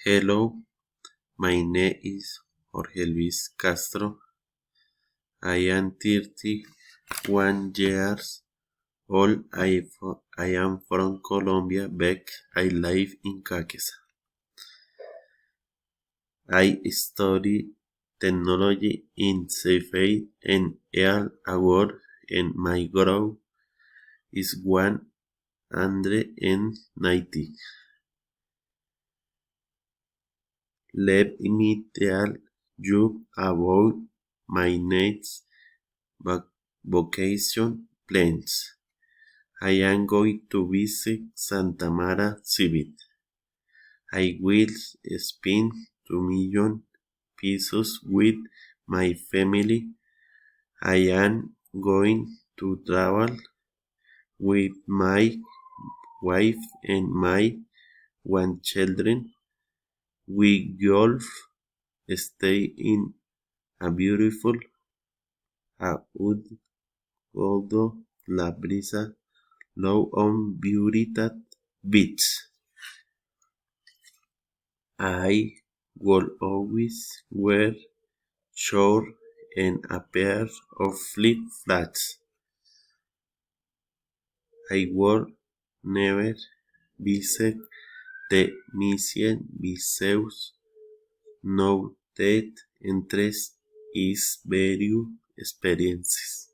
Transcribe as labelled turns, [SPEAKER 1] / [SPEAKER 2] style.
[SPEAKER 1] Hello, my name is Jorge Luis Castro. I am 31 years old. I am from Colombia, but I live in Caquesa. I study technology in Cefei and Earl Award, and my grade is 190. Let me tell you about my next vacation plans. I am going to visit Santa Mara Civit. I will spend 2 million pesos with my family. I am going to travel with my wife and my one children. We golf stay in a beautiful Audo La Brisa low on Buritat Beach. I will always wear shorts and a pair of flip-flops. I will never visit the museum because no that interest is very experiences.